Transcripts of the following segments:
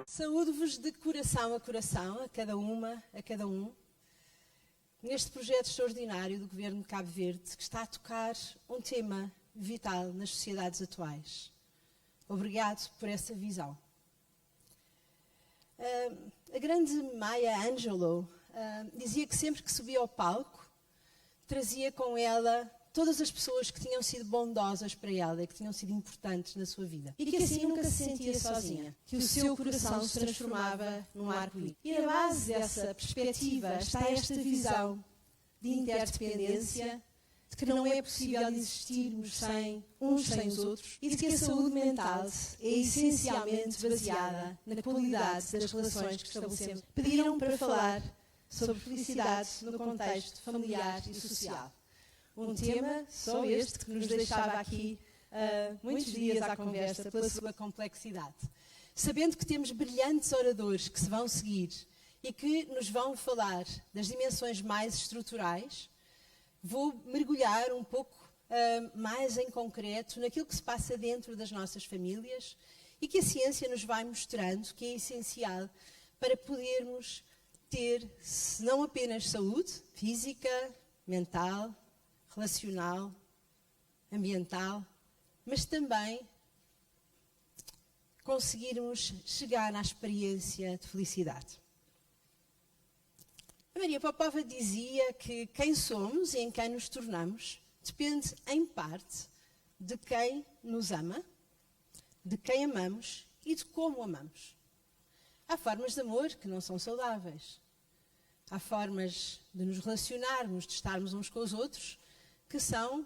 Saúdo-vos de coração a coração, a cada uma, a cada um, neste projeto extraordinário do Governo de Cabo Verde, que está a tocar um tema vital nas sociedades atuais. Obrigado por essa visão. A grande Maya Angelou dizia que sempre que subia ao palco, trazia com ela todas as pessoas que tinham sido bondosas para ela e que tinham sido importantes na sua vida. E que assim nunca se sentia sozinha, que o seu coração se transformava num arco-íris. E na base dessa perspectiva está esta visão de interdependência, de que não é possível existirmos uns sem os outros e de que a saúde mental é essencialmente baseada na qualidade das relações que estabelecemos. Pediram para falar sobre felicidade no contexto familiar e social. Um tema, só este, que nos deixava aqui muitos dias à conversa pela sua complexidade. Sabendo que temos brilhantes oradores que se vão seguir e que nos vão falar das dimensões mais estruturais, vou mergulhar um pouco mais em concreto naquilo que se passa dentro das nossas famílias e que a ciência nos vai mostrando que é essencial para podermos ter, se não apenas saúde física, mental, relacional, ambiental, mas também conseguirmos chegar à experiência de felicidade. A Maria Popova dizia que quem somos e em quem nos tornamos depende, em parte, de quem nos ama, de quem amamos e de como amamos. Há formas de amor que não são saudáveis. Há formas de nos relacionarmos, de estarmos uns com os outros, que são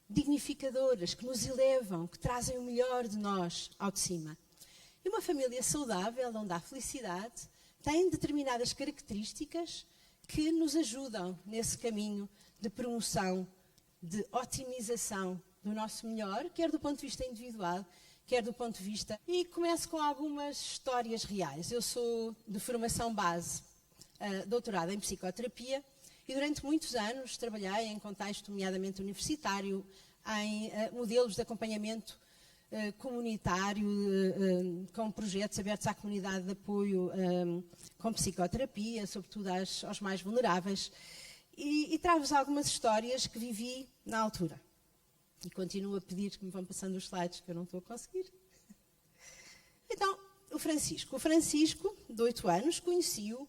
dignificadoras, que nos elevam, que trazem o melhor de nós ao de cima. E uma família saudável, onde há felicidade, tem determinadas características que nos ajudam nesse caminho de promoção, de otimização do nosso melhor, quer do ponto de vista individual, quer do ponto de vista... E começo com algumas histórias reais. Eu sou de formação base, doutorada em psicoterapia, e durante muitos anos trabalhei em contexto nomeadamente universitário, em modelos de acompanhamento comunitário, com projetos abertos à comunidade de apoio com psicoterapia, sobretudo aos mais vulneráveis. E trago-vos algumas histórias que vivi na altura. E continuo a pedir que me vão passando os slides, que eu não estou a conseguir. Então, o Francisco, de 8 anos, conheci-o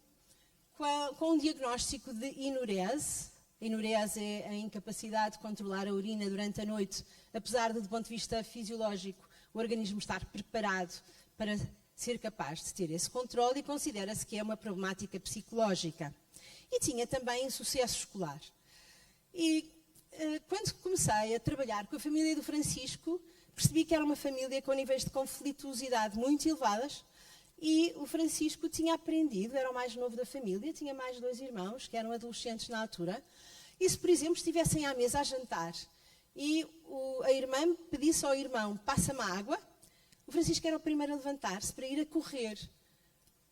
com um diagnóstico de enurese. A enurese é a incapacidade de controlar a urina durante a noite, apesar de, do ponto de vista fisiológico, o organismo estar preparado para ser capaz de ter esse controle, e considera-se que é uma problemática psicológica. E tinha também insucesso escolar. E quando comecei a trabalhar com a família do Francisco, percebi que era uma família com níveis de conflituosidade muito elevadas. E o Francisco tinha aprendido, era o mais novo da família, tinha mais 2 irmãos, que eram adolescentes na altura, e se, por exemplo, estivessem à mesa a jantar e a irmã pedisse ao irmão, passa-me água, o Francisco era o primeiro a levantar-se para ir a correr,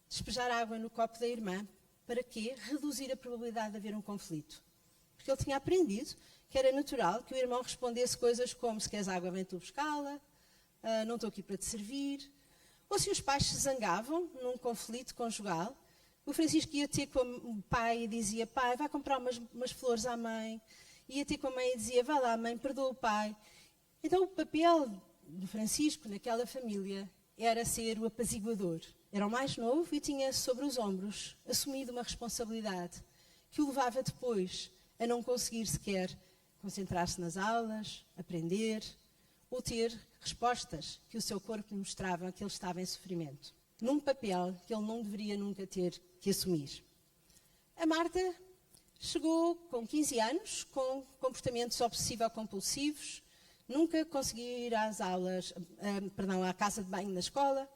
despejar água no copo da irmã. Para quê? Reduzir a probabilidade de haver um conflito. Porque ele tinha aprendido que era natural que o irmão respondesse coisas como: se queres água, vem tu buscá-la, não estou aqui para te servir. Ou se os pais se zangavam num conflito conjugal, o Francisco ia ter com o pai e dizia: pai, vai comprar umas flores à mãe. Ia ter com a mãe e dizia: vai lá, mãe, perdoa o pai. Então o papel do Francisco naquela família era ser o apaziguador. Era o mais novo e tinha sobre os ombros assumido uma responsabilidade que o levava depois a não conseguir sequer concentrar-se nas aulas, aprender ou ter respostas que o seu corpo lhe mostrava que ele estava em sofrimento. Num papel que ele não deveria nunca ter que assumir. A Marta chegou com 15 anos, com comportamentos obsessivo-compulsivos, nunca conseguia ir às aulas, à casa de banho na escola.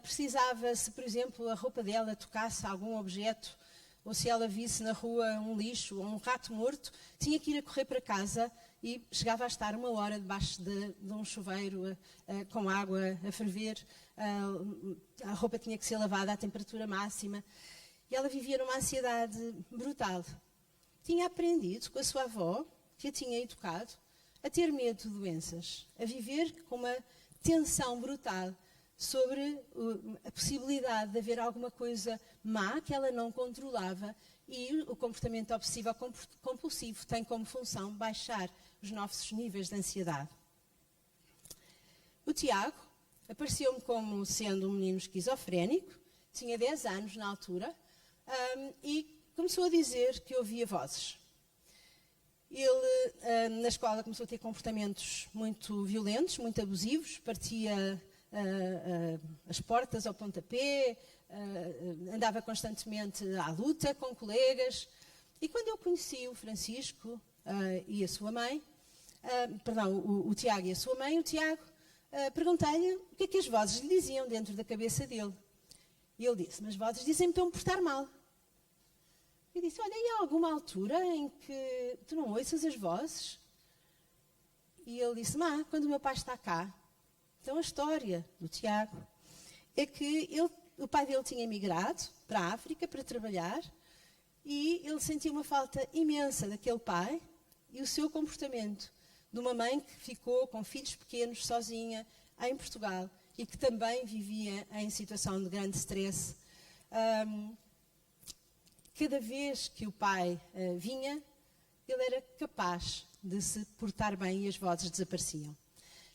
Precisava, se por exemplo a roupa dela tocasse algum objeto, ou se ela visse na rua um lixo ou um rato morto, tinha que ir a correr para casa e chegava a estar 1 hora debaixo de um chuveiro com água a ferver. A roupa tinha que ser lavada à temperatura máxima. E ela vivia numa ansiedade brutal. Tinha aprendido com a sua avó, que a tinha educado, a ter medo de doenças, a viver com uma tensão brutal sobre a possibilidade de haver alguma coisa má que ela não controlava, e o comportamento obsessivo-compulsivo tem como função baixar os nossos níveis de ansiedade. O Tiago apareceu-me como sendo um menino esquizofrénico, tinha 10 anos na altura, e começou a dizer que ouvia vozes. Ele, na escola, começou a ter comportamentos muito violentos, muito abusivos, partia as portas ao pontapé, andava constantemente à luta com colegas. E quando eu conheci o Francisco e a sua mãe, o Tiago e a sua mãe, o Tiago, perguntei-lhe o que é que as vozes lhe diziam dentro da cabeça dele. E ele disse, mas as vozes dizem-me para eu me portar mal. Eu disse, olha, e há alguma altura em que tu não ouças as vozes? E ele disse, quando o meu pai está cá. Então a história do Tiago é que o pai dele tinha emigrado para a África para trabalhar, e ele sentiu uma falta imensa daquele pai e o seu comportamento de uma mãe que ficou com filhos pequenos sozinha em Portugal e que também vivia em situação de grande stress. Cada vez que o pai vinha, ele era capaz de se portar bem e as vozes desapareciam.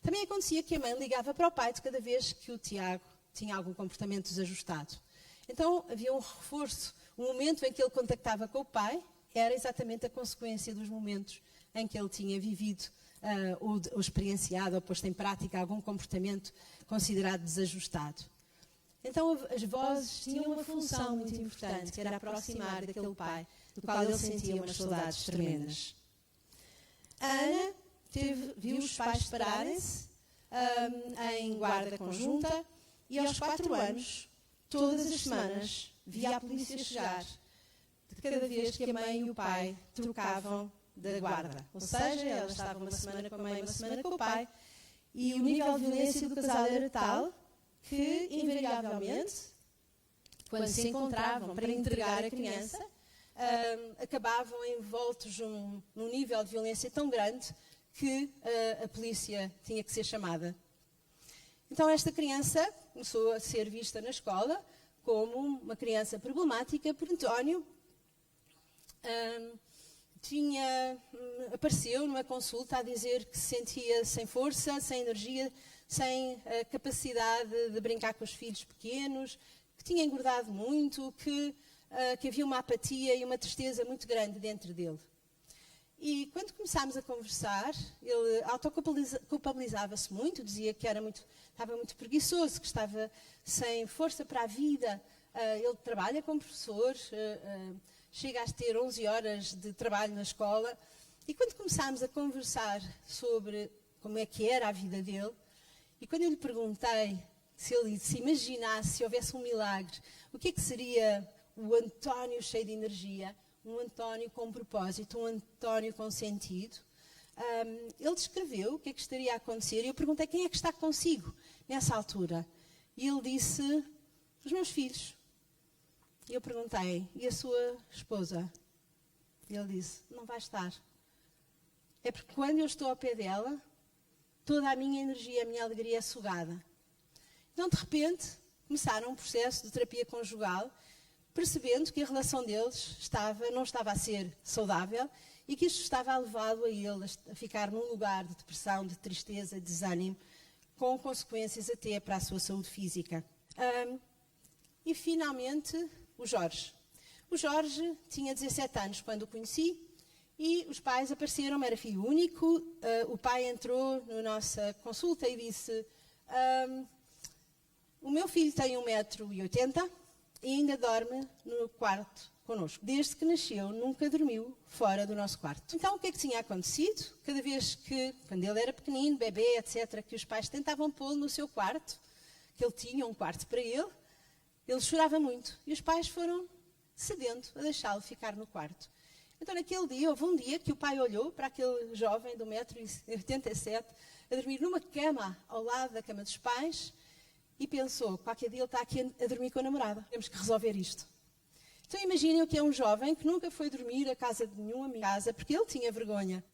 Também acontecia que a mãe ligava para o pai de cada vez que o Tiago tinha algum comportamento desajustado. Então havia um reforço. O momento em que ele contactava com o pai era exatamente a consequência dos momentos em que ele tinha vivido ou experienciado ou posto em prática algum comportamento considerado desajustado. Então as vozes tinham uma função muito importante, que era aproximar daquele pai, do qual ele sentia umas saudades tremendas. A Ana viu os pais separarem-se em guarda conjunta, e aos 4 anos, todas as semanas, via a polícia chegar, de cada vez que a mãe e o pai trocavam da guarda. Ou seja, ela estava uma semana com a mãe, uma semana com o pai, e o nível de violência do casal era tal que, invariavelmente, quando se encontravam para entregar a criança, acabavam envoltos num nível de violência tão grande que a polícia tinha que ser chamada. Então esta criança começou a ser vista na escola como uma criança problemática, porque António apareceu numa consulta a dizer que se sentia sem força, sem energia, sem capacidade de brincar com os filhos pequenos, que tinha engordado muito, que havia uma apatia e uma tristeza muito grande dentro dele. E quando começámos a conversar, ele autoculpabilizava-se muito, dizia que estava muito preguiçoso, que estava sem força para a vida. Ele trabalha como professor, chega a ter 11 horas de trabalho na escola. E quando começámos a conversar sobre como é que era a vida dele, e quando eu lhe perguntei se ele se imaginasse, se houvesse um milagre, o que é que seria o António cheio de energia, um António com propósito, um António com sentido, ele descreveu o que é que estaria a acontecer, e eu perguntei quem é que está consigo nessa altura. E ele disse, os meus filhos. E eu perguntei, e a sua esposa? E ele disse, não vai estar. É porque quando eu estou ao pé dela, toda a minha energia, a minha alegria é sugada. Então, de repente, começaram um processo de terapia conjugal, percebendo que a relação deles não estava a ser saudável e que isto estava a levá-lo a ele a ficar num lugar de depressão, de tristeza, de desânimo, com consequências até para a sua saúde física. E, finalmente, o Jorge. O Jorge tinha 17 anos quando o conheci e os pais apareceram, era filho único. O pai entrou na nossa consulta e disse, o meu filho tem 1,80 m e ainda dorme no quarto connosco. Desde que nasceu, nunca dormiu fora do nosso quarto. Então, o que é que tinha acontecido? Cada vez que, quando ele era pequenino, bebê, etc., que os pais tentavam pô-lo no seu quarto, que ele tinha um quarto para ele chorava muito. E os pais foram cedendo a deixá-lo ficar no quarto. Então, naquele dia, houve um dia que o pai olhou para aquele jovem de 1,87 m a dormir numa cama ao lado da cama dos pais, e pensou, qualquer dia ele está aqui a dormir com a namorada. Temos que resolver isto. Então imaginem o que é um jovem que nunca foi dormir à casa de nenhum amigo, porque ele tinha vergonha.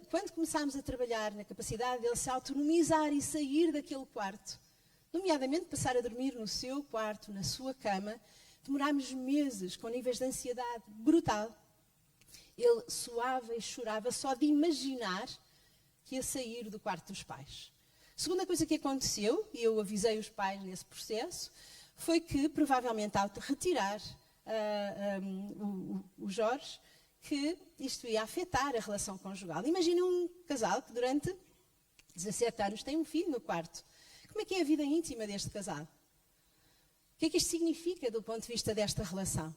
Quando começámos a trabalhar na capacidade dele se autonomizar e sair daquele quarto, nomeadamente passar a dormir no seu quarto, na sua cama, demorámos meses com níveis de ansiedade brutal. Ele suava e chorava só de imaginar que ia sair do quarto dos pais. A segunda coisa que aconteceu, e eu avisei os pais nesse processo, foi que provavelmente ao retirar o Jorge, que isto ia afetar a relação conjugal. Imagina um casal que durante 17 anos tem um filho no quarto. Como é que é a vida íntima deste casal? O que é que isto significa do ponto de vista desta relação?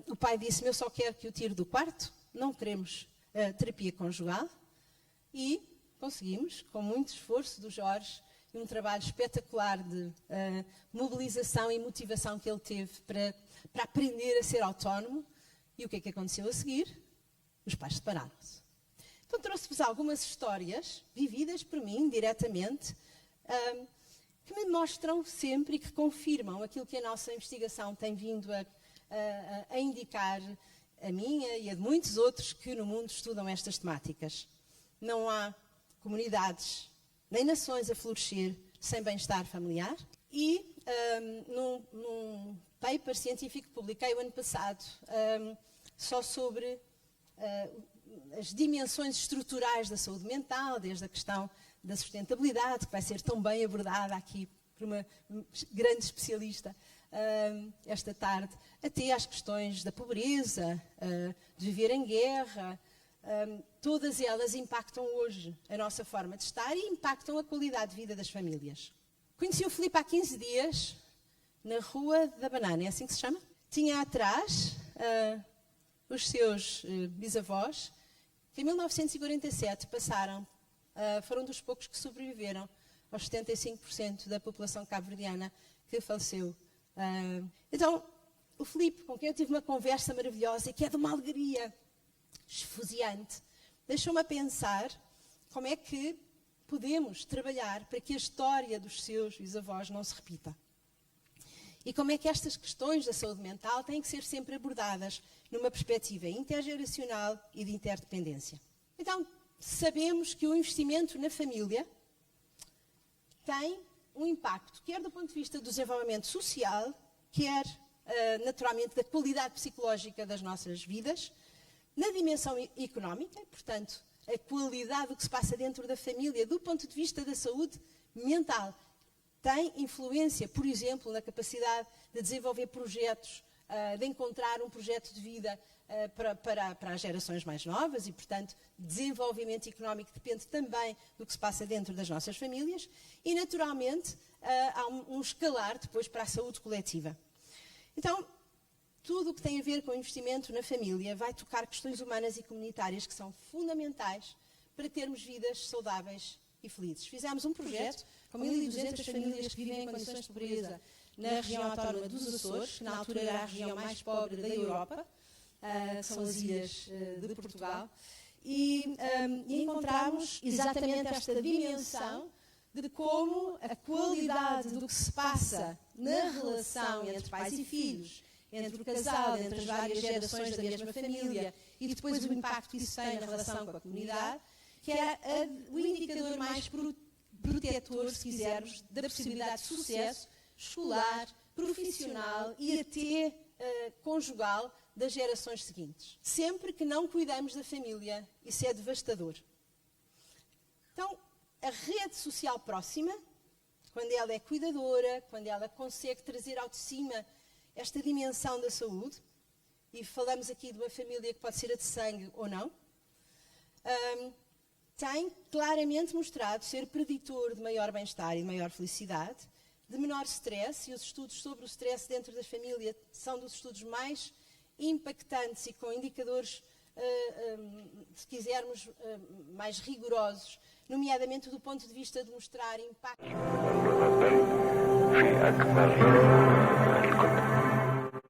O pai disse-me, eu só quero que o tire do quarto, não queremos terapia conjugal. E conseguimos, com muito esforço do Jorge, e um trabalho espetacular de mobilização e motivação que ele teve para aprender a ser autónomo. E o que é que aconteceu a seguir? Os pais separaram-se. Então trouxe-vos algumas histórias, vividas por mim diretamente, que me mostram sempre e que confirmam aquilo que a nossa investigação tem vindo a indicar, a minha e a de muitos outros que no mundo estudam estas temáticas. Não há comunidades nem nações a florescer sem bem-estar familiar. E num paper científico que publiquei o ano passado, só sobre as dimensões estruturais da saúde mental, desde a questão da sustentabilidade, que vai ser tão bem abordada aqui por uma grande especialista esta tarde, até às questões da pobreza, de viver em guerra. Todas elas impactam hoje a nossa forma de estar e impactam a qualidade de vida das famílias. Conheci o Filipe há 15 dias, na Rua da Banana, é assim que se chama? Tinha atrás os seus bisavós, que em 1947 foram dos poucos que sobreviveram aos 75% da população cabo-verdiana que faleceu. Então, o Filipe, com quem eu tive uma conversa maravilhosa e que é de uma alegria esfuziante, deixou-me a pensar como é que podemos trabalhar para que a história dos seus bisavós não se repita. E como é que estas questões da saúde mental têm que ser sempre abordadas numa perspectiva intergeracional e de interdependência. Então, sabemos que o investimento na família tem um impacto, quer do ponto de vista do desenvolvimento social, quer, naturalmente, da qualidade psicológica das nossas vidas, na dimensão económica, portanto, a qualidade do que se passa dentro da família, do ponto de vista da saúde mental, tem influência, por exemplo, na capacidade de desenvolver projetos, de encontrar um projeto de vida para as gerações mais novas e, portanto, desenvolvimento económico depende também do que se passa dentro das nossas famílias e, naturalmente, há um escalar depois para a saúde coletiva. Então, tudo o que tem a ver com o investimento na família vai tocar questões humanas e comunitárias que são fundamentais para termos vidas saudáveis e felizes. Fizemos um projeto com 1.200 famílias que vivem em condições de pobreza na região autónoma dos Açores, que na altura era a região mais pobre da Europa, que são as ilhas de Portugal, e encontramos exatamente esta dimensão de como a qualidade do que se passa na relação entre pais e filhos, entre o casal, entre as várias gerações da mesma família e depois o impacto que isso tem na relação com a comunidade, que é o indicador mais protetor, se quisermos, da possibilidade de sucesso escolar, profissional e até conjugal das gerações seguintes. Sempre que não cuidamos da família, isso é devastador. Então, a rede social próxima, quando ela é cuidadora, quando ela consegue trazer ao de cima esta dimensão da saúde, e falamos aqui de uma família que pode ser a de sangue ou não, tem claramente mostrado ser preditor de maior bem-estar e de maior felicidade, de menor stress, e os estudos sobre o stress dentro da família são dos estudos mais impactantes e com indicadores, se quisermos, mais rigorosos, nomeadamente do ponto de vista de mostrar impacto.